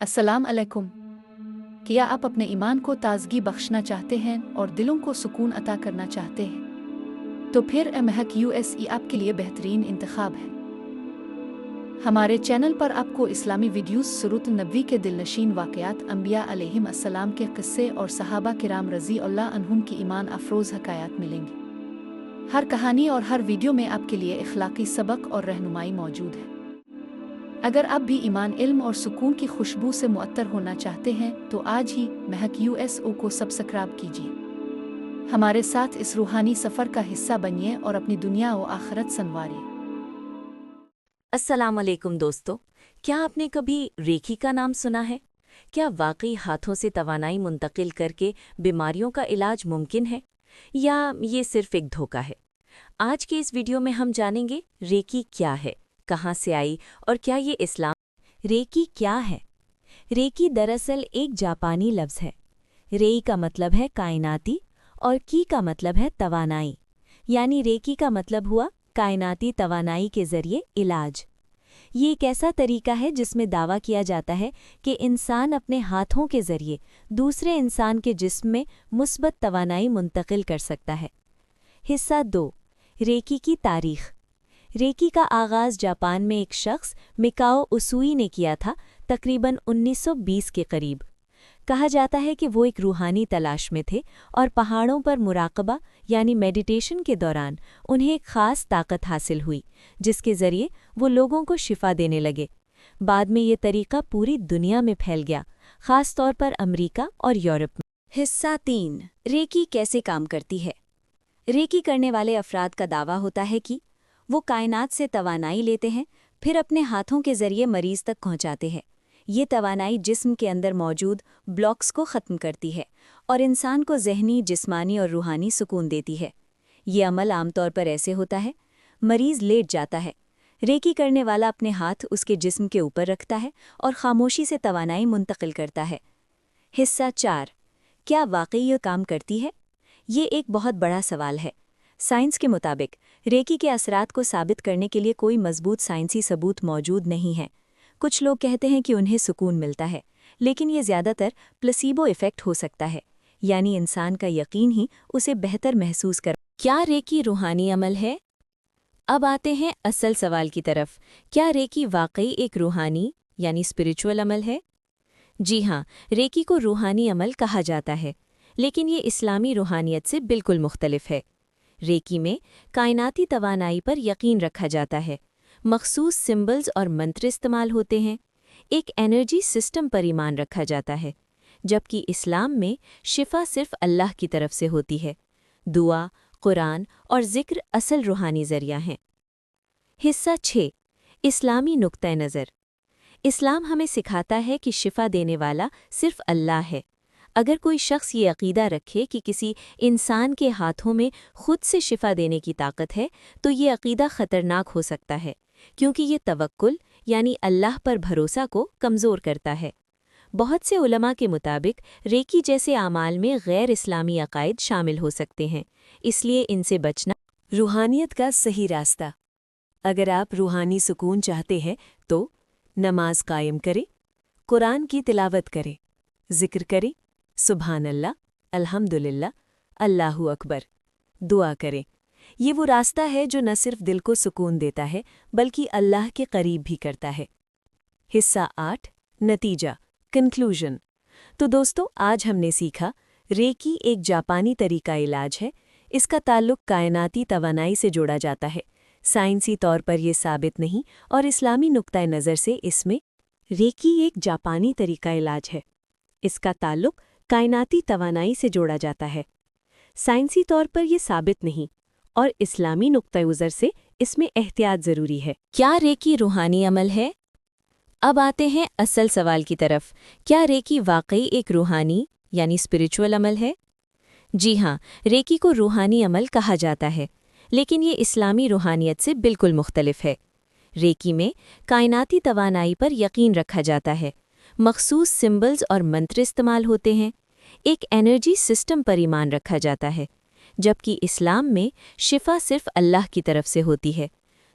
अस्सलाम अलैकुम। क्या आप अपने ईमान को ताज़गी बख्शना चाहते हैं और दिलों को सुकून अता करना चाहते हैं? तो फिर महक USE आपके लिए बेहतरीन इंतखाब है। हमारे चैनल पर आपको इस्लामी वीडियोस, सुरूत नबवी के दिलनशीन वाक़यात, अंबिया अलैहिम अस्सलाम के क़िस्से और सहाबा किराम रज़ी अल्लाह अन्हुम की ईमान अफरोज़ हकायात मिलेंगी। हर कहानी और हर वीडियो में आपके लिए इखलाकी सबक और रहनुमाई मौजूद है। अगर आप भी ईमान, इल्म और सुकून की खुशबू से मुअत्तर होना चाहते हैं तो आज ही महक USO को सब्सक्राइब कीजिए। हमारे साथ इस रूहानी सफ़र का हिस्सा बनिए और अपनी दुनिया व आखिरत संवारिए। अस्सलाम वालेकुम दोस्तों, क्या आपने कभी रेकी का नाम सुना है? क्या वाकई हाथों से तवानाई मुंतकिल करके बीमारियों का इलाज मुमकिन है, या ये सिर्फ एक धोखा है? आज के इस वीडियो में हम जानेंगे रेकी क्या है, कहाँ से आई और क्या ये इस्लाम। रेकी क्या है? रेकी दरअसल एक जापानी लफ्ज़ है। रेई का मतलब है कायनाती और की का मतलब है तवानाई, यानी रेकी का मतलब हुआ कायनाती तवानाई के ज़रिए इलाज। ये एक ऐसा तरीका है जिसमें दावा किया जाता है कि इंसान अपने हाथों के ज़रिए दूसरे इंसान के जिस्म में मुस्बत तवानाई मुंतकिल कर सकता है। हिस्सा 2, रेकी की तारीख़। रेकी का आगाज़ जापान में एक शख्स मिकाओ उसूई ने किया था, तकरीबन 1920 के करीब। कहा जाता है कि वो एक रूहानी तलाश में थे और पहाड़ों पर मुराकबा यानी मेडिटेशन के दौरान उन्हें एक ख़ास ताकत हासिल हुई, जिसके ज़रिए वो लोगों को शिफा देने लगे। बाद में ये तरीका पूरी दुनिया में फैल गया, ख़ास तौर पर अमेरिका और यूरोप में। हिस्सा 3, रेकी कैसे काम करती है। रेकी करने वाले अफराद का दावा होता है कि वो कायनात से तवानाई लेते हैं, फिर अपने हाथों के ज़रिए मरीज़ तक पहुंचाते हैं। ये तवानाई जिस्म के अंदर मौजूद ब्लॉक्स को ख़त्म करती है और इंसान को ज़हनी, जिस्मानी और रूहानी सुकून देती है। ये अमल आमतौर पर ऐसे होता है: मरीज़ लेट जाता है, रेकी करने वाला अपने हाथ उसके जिस्म के ऊपर रखता है और खामोशी से तवानाई मुंतकिल करता है। हिस्सा 4, क्या वाकई ये काम करती है? ये एक बहुत बड़ा सवाल है। साइंस के मुताबिक रेकी के असरात को साबित करने के लिए कोई मजबूत साइंसी सबूत मौजूद नहीं है। कुछ लोग कहते हैं कि उन्हें सुकून मिलता है, लेकिन ये ज़्यादातर प्लेसीबो इफ़ेक्ट हो सकता है, यानी इंसान का यकीन ही उसे बेहतर महसूस कर। क्या रेकी रूहानी अमल है? अब आते हैं असल सवाल की तरफ। क्या रेकी वाकई एक रूहानी यानी स्पिरिचुअल अमल है? जी हाँ, रेकी को रूहानी अमल कहा जाता है, लेकिन ये इस्लामी रूहानियत से बिल्कुल मुख्तलिफ है। रेकी में कायनाती तवानाई पर यकीन रखा जाता है, मखसूस सिंबल्स और मंत्र इस्तेमाल होते हैं, एक एनर्जी सिस्टम पर ईमान रखा जाता है, जबकि इस्लाम में शिफा सिर्फ अल्लाह की तरफ से होती है। दुआ, कुरान और ज़िक्र असल रूहानी ज़रिया हैं। हिस्सा 6, इस्लामी नुक्ता नज़र। इस्लाम हमें सिखाता है कि शिफा देने वाला सिर्फ अल्लाह है। अगर कोई शख्स ये अक़ीदा रखे कि किसी इंसान के हाथों में खुद से शिफा देने की ताकत है, तो ये अक़ीदा ख़तरनाक हो सकता है, क्योंकि ये तवक्कुल यानी अल्लाह पर भरोसा को कमज़ोर करता है। बहुत से उलमा के मुताबिक रेकी जैसे आमाल में गैर इस्लामी अक़ाइद शामिल हो सकते हैं, इसलिए इनसे बचना। रूहानियत का सही रास्ता। अगर आप रूहानी सुकून चाहते हैं तो नमाज कायम करें, कुरान की तिलावत करें, ज़िक्र करें, सुभान अल्लाह, अल्हम्दुलिल्लाह, अल्लाहु अकबर, दुआ करें। ये वो रास्ता है जो न सिर्फ दिल को सुकून देता है बल्कि अल्लाह के करीब भी करता है। हिस्सा 8, नतीजा, कंक्लूजन। तो दोस्तों, आज हमने सीखा रेकी एक जापानी तरीका इलाज है। इसका ताल्लुक कायनाती तवानाई से जोड़ा जाता है। साइंसी तौर पर यह साबित नहीं, और इस्लामी नुक्ता नज़र से इसमें रेकी एक जापानी तरीका इलाज है। इसका ताल्लुक कायनाती तवानाई से जोड़ा जाता है। साइंसी तौर पर यह साबित नहीं, और इस्लामी नुक्ता-ए-नज़र से इसमें एहतियात ज़रूरी है। क्या रेकी रूहानी अमल है? अब आते हैं असल सवाल की तरफ। क्या रेकी वाकई एक रूहानी यानी स्पिरिचुअल अमल है? जी हाँ, रेकी को रूहानी अमल कहा जाता है, लेकिन ये इस्लामी रूहानियत से बिल्कुल मुख्तलिफ है। रेकी में कायनाती तवानाई पर यकीन रखा जाता है, मखसूस सिंबल्स और मंत्र इस्तेमाल होते हैं, एक एनर्जी सिस्टम पर ईमान रखा जाता है, जबकि इस्लाम में शिफा सिर्फ अल्लाह की तरफ से होती है।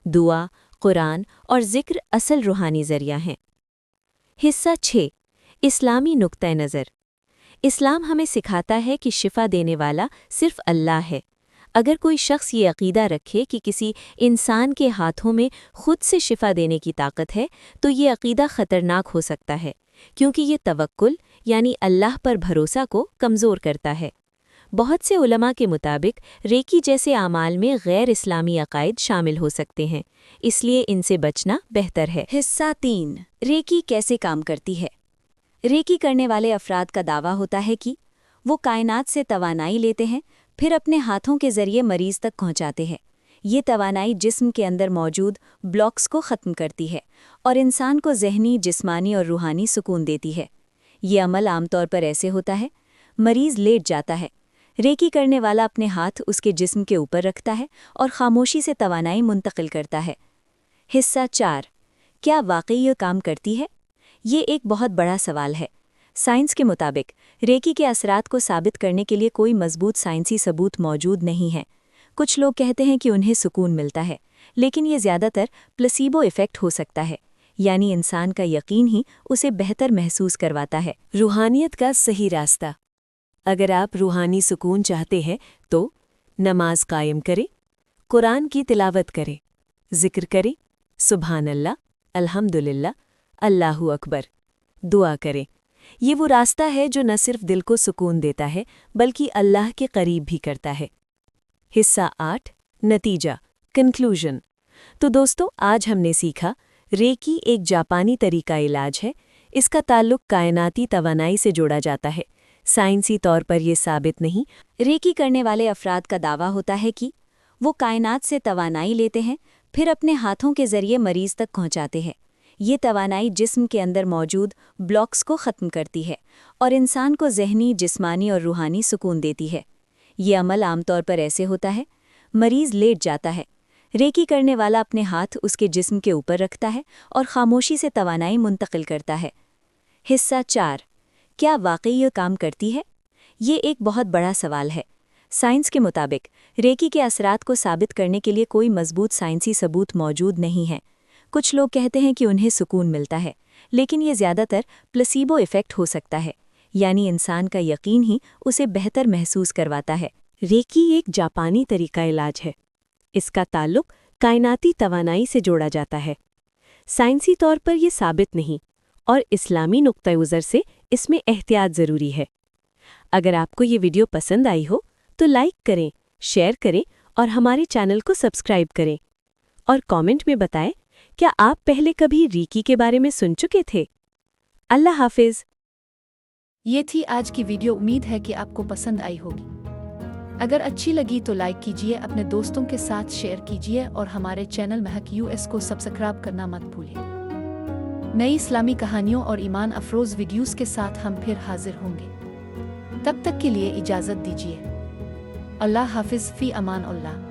दुआ, कुरान और ज़िक्र असल रूहानी ज़रिया हैं। हिस्सा 6, اسلامی نقطۂ نظر۔ اسلام ہمیں سکھاتا ہے کہ شفا دینے والا صرف اللہ ہے۔ اگر کوئی شخص یہ عقیدہ رکھے کہ کسی انسان کے ہاتھوں میں خود سے شفا دینے کی طاقت ہے تو یہ عقیدہ خطرناک ہو سکتا ہے، کیونکہ یہ توکل یعنی اللہ پر بھروسہ کو کمزور کرتا ہے۔ بہت سے علماء کے مطابق ریکی جیسے اعمال میں غیر اسلامی عقائد شامل ہو سکتے ہیں، اس لیے ان سے بچنا بہتر ہے۔ حصہ 3، ریکی کیسے کام کرتی ہے؟ ریکی کرنے والے افراد کا دعویٰ ہوتا ہے کہ وہ کائنات سے توانائی لیتے ہیں، پھر اپنے ہاتھوں کے ذریعے مریض تک پہنچاتے ہیں۔ یہ توانائی جسم کے اندر موجود بلاکس کو ختم کرتی ہے اور انسان کو ذہنی، جسمانی اور روحانی سکون دیتی ہے۔ یہ عمل عام طور پر ایسے ہوتا ہے: مریض لیٹ جاتا ہے، ریکی کرنے والا اپنے ہاتھ اس کے جسم کے اوپر رکھتا ہے اور خاموشی سے توانائی منتقل کرتا ہے۔ حصہ 4، کیا واقعی یہ کام کرتی ہے؟ یہ ایک بہت بڑا سوال ہے۔ سائنس کے مطابق ریکی کے اثرات کو ثابت کرنے کے لیے کوئی مضبوط سائنسی ثبوت موجود نہیں ہے۔ کچھ لوگ کہتے ہیں کہ انہیں سکون ملتا ہے، لیکن یہ زیادہ تر پلاسیبو ایفیکٹ ہو سکتا ہے، یعنی انسان کا یقین ہی اسے بہتر محسوس کرواتا ہے۔ روحانیت کا صحیح راستہ۔ اگر آپ روحانی سکون چاہتے ہیں تو نماز قائم کریں، قرآن کی تلاوت کریں، ذکر کریں، سبحان اللہ، الحمدللہ، اللہ اکبر، دعا کریں۔ یہ وہ راستہ ہے جو نہ صرف دل کو سکون دیتا ہے بلکہ اللہ کے قریب بھی کرتا ہے۔ حصہ 8، نتیجہ، کنکلوژن۔ تو دوستو، آج ہم نے سیکھا ریکی ایک جاپانی طریقہ علاج ہے۔ اس کا تعلق کائناتی توانائی سے جوڑا جاتا ہے۔ سائنسی طور پر یہ ثابت نہیں۔ ریکی کرنے والے افراد کا دعویٰ ہوتا ہے کہ وہ کائنات سے توانائی لیتے ہیں، پھر اپنے ہاتھوں کے ذریعے مریض تک پہنچاتے ہیں۔ یہ توانائی جسم کے اندر موجود بلاکس کو ختم کرتی ہے اور انسان کو ذہنی، جسمانی اور روحانی سکون دیتی ہے۔ یہ عمل عام طور پر ایسے ہوتا ہے: مریض لیٹ جاتا ہے، ریکی کرنے والا اپنے ہاتھ اس کے جسم کے اوپر رکھتا ہے اور خاموشی سے توانائی منتقل کرتا ہے۔ حصہ 4، کیا واقعی یہ کام کرتی ہے؟ یہ ایک بہت بڑا سوال ہے۔ سائنس کے مطابق ریکی کے اثرات کو ثابت کرنے کے لیے کوئی مضبوط سائنسی ثبوت موجود نہیں ہے۔ کچھ لوگ کہتے ہیں کہ انہیں سکون ملتا ہے، لیکن یہ زیادہ تر پلاسیبو ایفیکٹ ہو سکتا ہے، یعنی انسان کا یقین ہی اسے بہتر محسوس کرواتا ہے۔ ریکی ایک جاپانی طریقہ علاج ہے۔ اس کا تعلق کائناتی توانائی سے جوڑا جاتا ہے۔ سائنسی طور پر یہ ثابت نہیں، اور اسلامی نقطۂ نظر سے اس میں احتیاط ضروری ہے۔ اگر آپ کو یہ ویڈیو پسند آئی ہو تو لائک کریں، شیئر کریں اور ہمارے چینل کو سبسکرائب کریں، اور کامنٹ میں بتائیں کیا آپ پہلے کبھی ریکی کے بارے میں سن چکے تھے؟ اللہ حافظ۔ یہ تھی آج کی ویڈیو، امید ہے کہ آپ کو پسند آئی ہوگی۔ اگر اچھی لگی تو لائک کیجیے، اپنے دوستوں کے ساتھ شیئر کیجیے اور ہمارے چینل مہک US کو سبسکرائب کرنا مت بھولیں۔ نئی اسلامی کہانیوں اور ایمان افروز ویڈیوز کے ساتھ ہم پھر حاضر ہوں گے۔ تب تک کے لیے اجازت دیجیے۔ اللہ حافظ، فی امان اللہ۔